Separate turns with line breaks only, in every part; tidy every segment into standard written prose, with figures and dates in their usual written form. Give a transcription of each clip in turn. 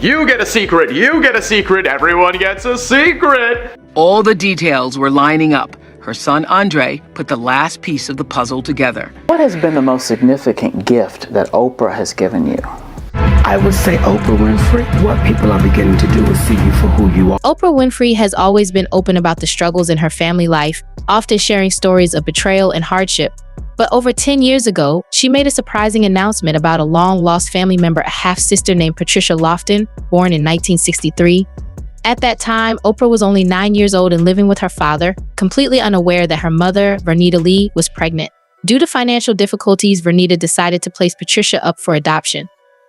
You get a secret, you get a secret, everyone gets a secret.
All the details were lining up. Her son, Andre, put the last piece of the puzzle together.
What has been the most significant gift that Oprah has given you?
I would say Oprah Winfrey. What people are beginning to do is see you for who you are.
Oprah Winfrey has always been open about the struggles in her family life, often sharing stories of betrayal and hardship. But over 10 years ago, she made a surprising announcement about a long-lost family member, a half-sister named Patricia Lofton, born in 1963. At that time, Oprah was only 9 years old and living with her father, completely unaware that her mother, Vernita Lee, was pregnant. Due to financial difficulties, Vernita decided to place Patricia up for adoption.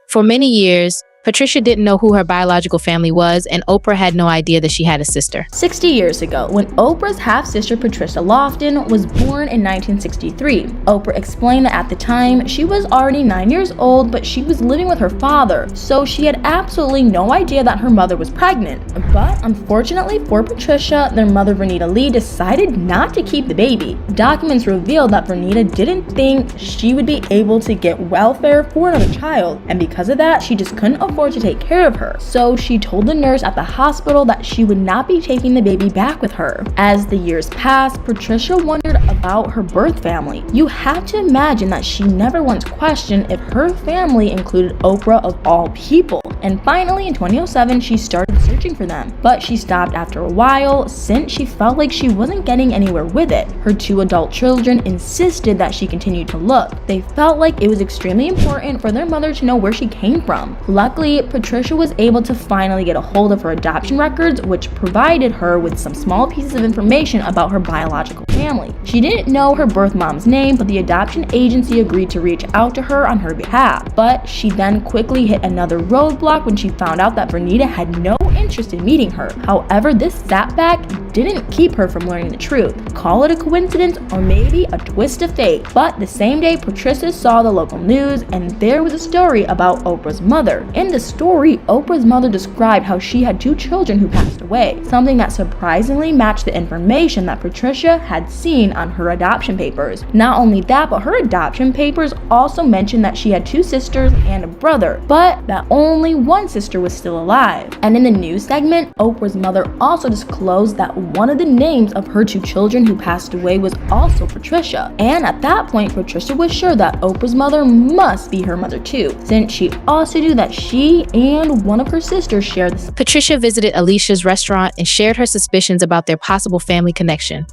For many years, Patricia didn't know who her biological family was, and Oprah had no idea that she had a sister.
60 years ago, when Oprah's half-sister Patricia Lofton was born in 1963, Oprah explained that at the time, she was already 9 years old, but she was living with her father, so she had absolutely no idea that her mother was pregnant. But unfortunately for Patricia, their mother Vernita Lee decided not to keep the baby. Documents revealed that Vernita didn't think she would be able to get welfare for another child, and because of that, she just couldn't afford to take care of her. So she told the nurse at the hospital that she would not be taking the baby back with her. As the years passed, Patricia wondered about her birth family. You have to imagine that she never once questioned if her family included Oprah of all people. And finally, in 2007, she started searching for them. But she stopped after a while since she felt like she wasn't getting anywhere with it. Her 2 adult children insisted that she continue to look. They felt like it was extremely important for their mother to know where she came from. Luckily, Patricia was able to finally get a hold of her adoption records, which provided her with some small pieces of information about her biological family. She didn't know her birth mom's name, but the adoption agency agreed to reach out to her on her behalf. But she then quickly hit another roadblock when she found out that Vernita had no interest in meeting her. However, this setback didn't keep her from learning the truth. Call it a coincidence or maybe a twist of fate. But the same day, Patricia saw the local news and there was a story about Oprah's mother. In the story, Oprah's mother described how she had 2 children who passed away, something that surprisingly matched the information that Patricia had seen on her adoption papers. Not only that, but her adoption papers also mentioned that she had 2 sisters and a brother, but that only one sister was still alive. And in the news segment, Oprah's mother also disclosed that one of the names of her 2 children who passed away was also Patricia. And at that point, Patricia was sure that Oprah's mother must be her mother too, since she also knew that she and one of her sisters shared this.
Patricia visited Alicia's restaurant and shared her suspicions about their possible family connection.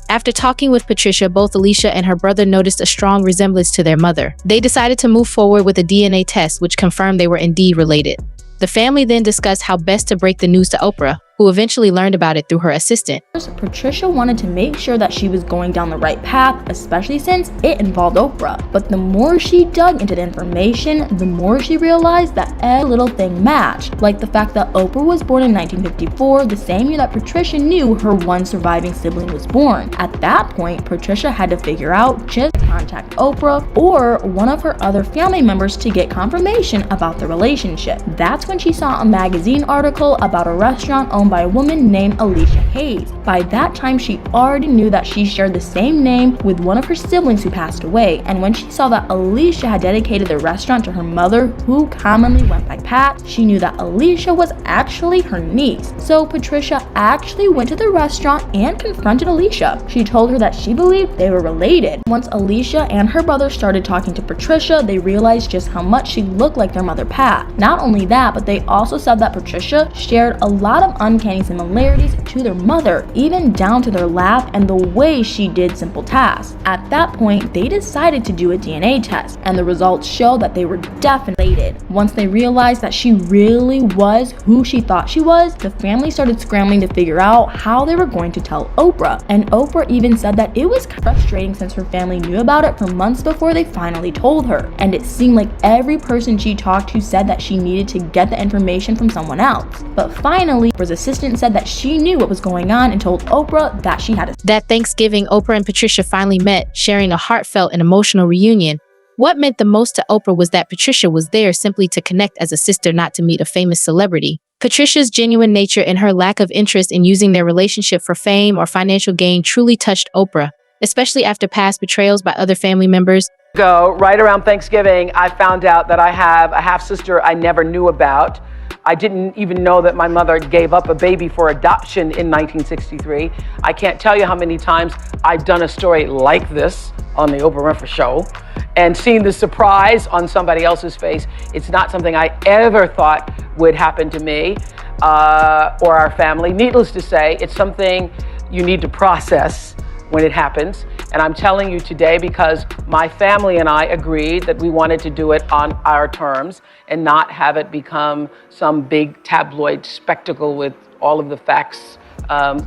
After talking with Patricia, both Alicia and her brother noticed a strong resemblance to their mother. They decided to move forward with a DNA test, which confirmed they were indeed related. The family then discussed how best to break the news to Oprah, who eventually learned about it through her assistant.
Patricia wanted to make sure that she was going down the right path, especially since it involved Oprah. But the more she dug into the information, the more she realized that every little thing matched, like the fact that Oprah was born in 1954, the same year that Patricia knew her one surviving sibling was born. At that point, Patricia had to figure out just contact Oprah or one of her other family members to get confirmation about the relationship. That's when she saw a magazine article about a restaurant owned by a woman named Alicia Hayes. By that time, she already knew that she shared the same name with one of her siblings who passed away, and when she saw that Alicia had dedicated the restaurant to her mother, who commonly went by Pat, she knew that Alicia was actually her niece. So Patricia actually went to the restaurant and confronted Alicia. She told her that she believed they were related. Once Alicia and her brother started talking to Patricia, they realized just how much she looked like their mother Pat. Not only that, but they also said that Patricia shared a lot of uncanny similarities to their mother, even down to their laugh and the way she did simple tasks. At that point, they decided to do a DNA test, and the results showed that they were definitely related. Once they realized that she really was who she thought she was, the family started scrambling to figure out how they were going to tell Oprah. And Oprah even said that it was frustrating since her family knew about it for months before they finally told her. And it seemed like every person she talked to said that she needed to get the information from someone else. But finally, Oprah's assistant said that she knew what was going on and told Oprah that she had a...
That Thanksgiving, Oprah and Patricia finally met, sharing a heartfelt and emotional reunion. What meant the most to Oprah was that Patricia was there simply to connect as a sister, not to meet a famous celebrity. Patricia's genuine nature and her lack of interest in using their relationship for fame or financial gain truly touched Oprah, especially after past betrayals by other family members.
Right around Thanksgiving, I found out that I have a half-sister I never knew about.
I didn't even know that my mother gave up a baby for adoption in 1963. I can't tell you how many times I've done a story like this on the Oprah Winfrey Show and seen the surprise on somebody else's face. It's not something I ever thought would happen to me or our family. Needless to say, it's something you need to process when it happens. And I'm telling you today because my family and I agreed that we wanted to do it on our terms and not have it become some big tabloid spectacle with all of the facts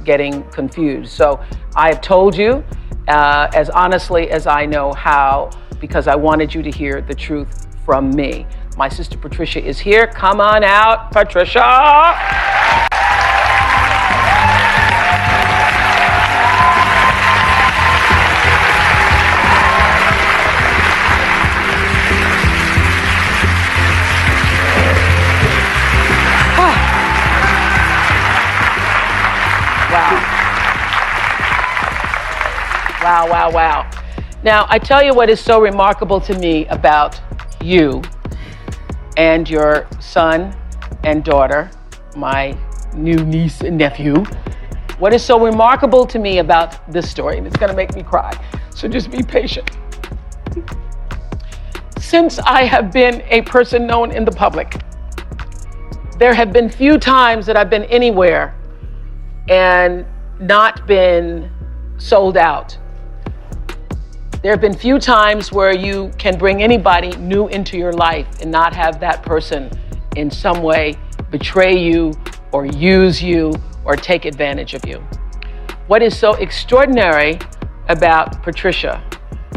getting confused. So I have told you as honestly as I know how, because I wanted you to hear the truth from me. My sister Patricia is here. Come on out, Patricia. Wow. Now, I tell you what is so remarkable to me about you and your son and daughter, my new niece and nephew. What is so remarkable to me about this story, and it's gonna make me cry, so just be patient. Since I have been a person known in the public, there have been few times that I've been anywhere and not been sold out. There have been few times where you can bring anybody new into your life and not have that person in some way betray you or use you or take advantage of you. What is so extraordinary about Patricia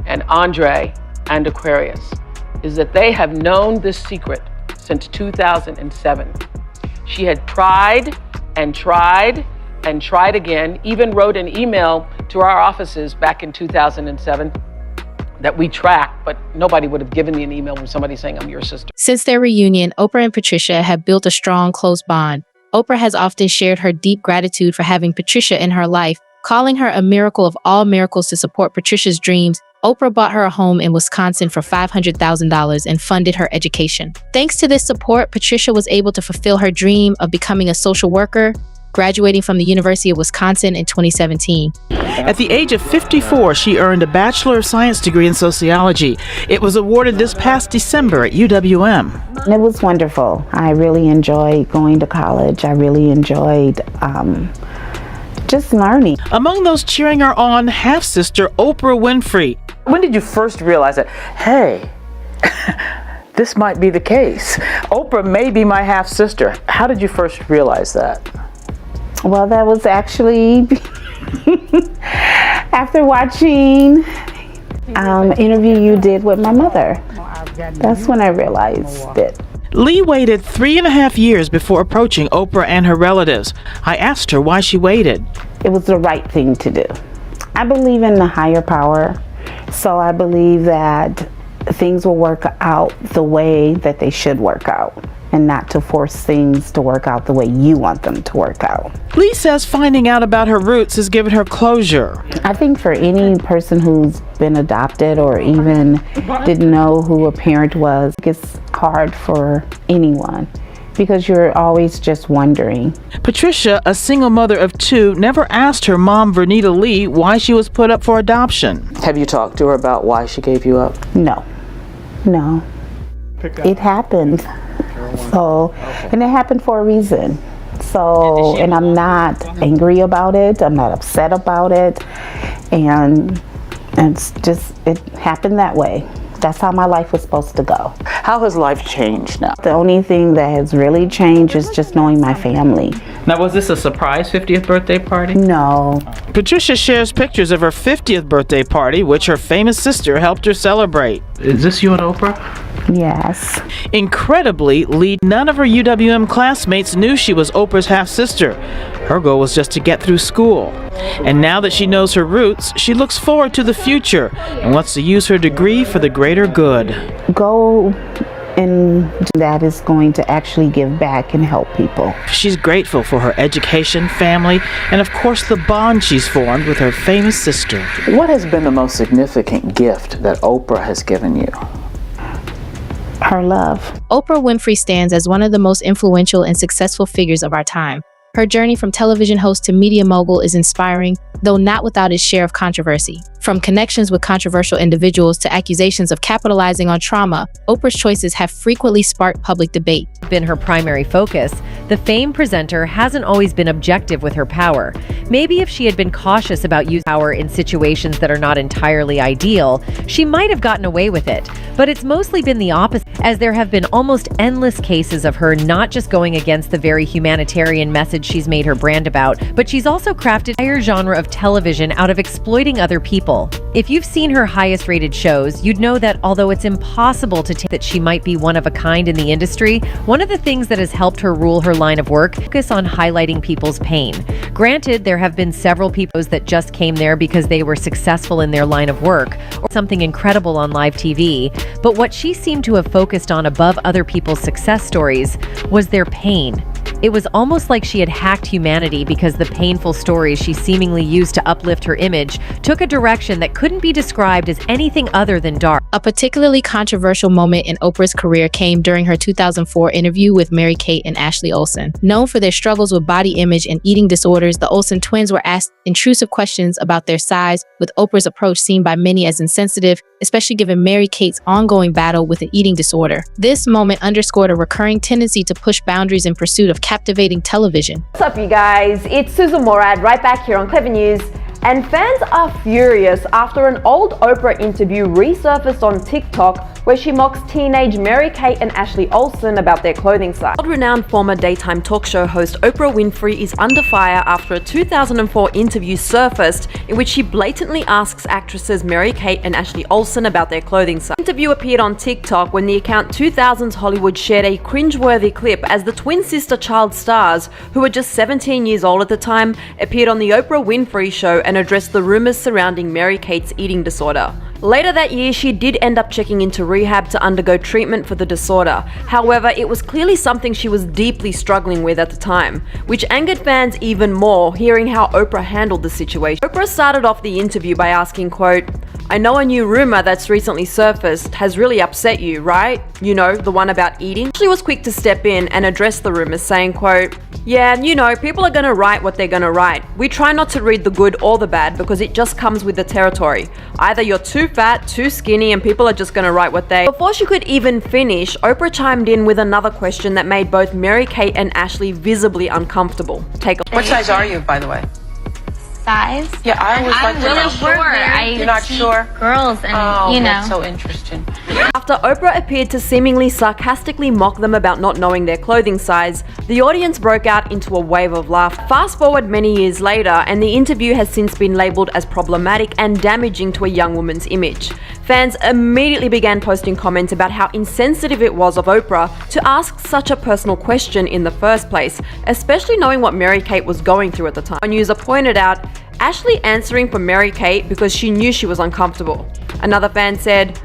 and Andre and Aquarius is that they have known this secret since 2007. She had tried and tried and tried again, even wrote an email to our offices back in 2007 that we tracked, but nobody would have given me an email from somebody saying, I'm your sister.
Since their reunion, Oprah and Patricia have built a strong, close bond. Oprah has often shared her deep gratitude for having Patricia in her life, calling her a miracle of all miracles to support Patricia's dreams. Oprah bought her a home in Wisconsin for $500,000 and funded her education. Thanks to this support, Patricia was able to fulfill her dream of becoming a social worker, graduating from the University of Wisconsin in 2017.
At the age of 54, she earned a Bachelor of Science degree in sociology. It was awarded this past December at UWM.
It was wonderful. I really enjoyed going to college. I really enjoyed just learning.
Among those cheering her on, half-sister Oprah Winfrey.
When did you first realize that, hey, this might be the case? Oprah may be my half-sister. How did you first realize that?
Well, that was actually after watching interview you did with my mother. That's when I realized it.
Lee waited 3.5 years before approaching Oprah and her relatives. I asked her why she waited.
It was the right thing to do. I believe in the higher power, so I believe that things will work out the way that they should work out, and not to force things to work out the way you want them to work out.
Lee says finding out about her roots has given her closure.
I think for any person who's been adopted or even didn't know who a parent was, it's hard for anyone because you're always just wondering.
Patricia, a single mother of 2, never asked her mom, Vernita Lee, why she was put up for adoption.
Have you talked to her about why she gave you up?
No. It happened. So, and it happened for a reason. So, and I'm not angry about it. I'm not upset about it. And it's just, it happened that way. That's how my life was supposed to go.
How has life changed now?
The only thing that has really changed is just knowing my family.
Now, was this a surprise 50th birthday party?
No.
Patricia shares pictures of her 50th birthday party, which her famous sister helped her celebrate.
Is this you and Oprah?
Yes.
Incredibly, Lee, none of her UWM classmates knew she was Oprah's half-sister. Her goal was just to get through school. And now that she knows her roots, she looks forward to the future and wants to use her degree for the greater good.
Go and that is going to actually give back and help people.
She's grateful for her education, family, and of course the bond she's formed with her famous sister.
What has been the most significant gift that Oprah has given you?
her love.
Oprah Winfrey stands as one of the most influential and successful figures of our time. Her journey from television host to media mogul is inspiring, though not without its share of controversy. From connections with controversial individuals to accusations of capitalizing on trauma, Oprah's choices have frequently sparked public debate.
Been her primary focus, the famed presenter hasn't always been objective with her power. Maybe if she had been cautious about using power in situations that are not entirely ideal, she might have gotten away with it. But it's mostly been the opposite, as there have been almost endless cases of her not just going against the very humanitarian message she's made her brand about, but she's also crafted an entire genre of television out of exploiting other people. If you've seen her highest rated shows, you'd know that although it's impossible to take that she might be one of a kind in the industry, one of the things that has helped her rule her line of work focus on highlighting people's pain. Granted, there have been several people that just came there because they were successful in their line of work or something incredible on live TV, but what she seemed to have focused on above other people's success stories was their pain. It was almost like she had hacked humanity because the painful stories she seemingly used to uplift her image took a direction that couldn't be described as anything other than dark.
A particularly controversial moment in Oprah's career came during her 2004 interview with Mary-Kate and Ashley Olsen. Known for their struggles with body image and eating disorders, the Olsen twins were asked intrusive questions about their size, with Oprah's approach seen by many as insensitive, especially given Mary-Kate's ongoing battle with an eating disorder. This moment underscored a recurring tendency to push boundaries in pursuit of captivating television.
What's up, you guys? It's Susan Morad right back here on Clever News. And fans are furious after an old Oprah interview resurfaced on TikTok where she mocks teenage Mary-Kate and Ashley Olsen about their clothing size. World-renowned former daytime talk show host Oprah Winfrey is under fire after a 2004 interview surfaced in which she blatantly asks actresses Mary-Kate and Ashley Olsen about their clothing size. The interview appeared on TikTok when the account 2000s Hollywood shared a cringeworthy clip as the twin sister child stars, who were just 17 years old at the time, appeared on the Oprah Winfrey Show and addressed the rumors surrounding Mary-Kate's eating disorder. Later that year, she did end up checking into rehab to undergo treatment for the disorder. However, it was clearly something she was deeply struggling with at the time, which angered fans even more hearing how Oprah handled the situation. Oprah started off the interview by asking, quote, "I know a new rumor that's recently surfaced has really upset you, right? You know, the one about eating?" She was quick to step in and address the rumors, saying, quote, "Yeah, you know, people are gonna write what they're gonna write. We try not to read the good or the bad because it just comes with the territory. Either you're too fat, too skinny, and people are just gonna write what they..." Before she could even finish, Oprah chimed in with another question that made both Mary-Kate and Ashley visibly uncomfortable. Take a...
What size are you, by the way?
Size?
Yeah, I always like to know.
I'm really sure.
You're not sure?
Girls and, you know.
That's so interesting.
After Oprah appeared to seemingly sarcastically mock them about not knowing their clothing size, the audience broke out into a wave of laughter. Fast forward many years later, and the interview has since been labeled as problematic and damaging to a young woman's image. Fans immediately began posting comments about how insensitive it was of Oprah to ask such a personal question in the first place, especially knowing what Mary-Kate was going through at the time. One user pointed out, Ashley answering for Mary-Kate because she knew she was uncomfortable. Another fan said,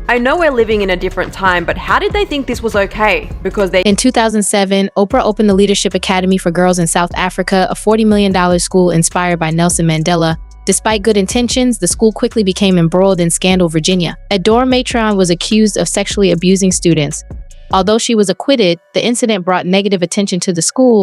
"I know we're living in a different time, but how did they think this was okay? Because they..."
In 2007, Oprah opened the Leadership Academy for Girls in South Africa, a $40 million school inspired by Nelson Mandela. Despite good intentions, the school quickly became embroiled in scandal, Virginia. A dorm matron was accused of sexually abusing students. Although she was acquitted, the incident brought negative attention to the school,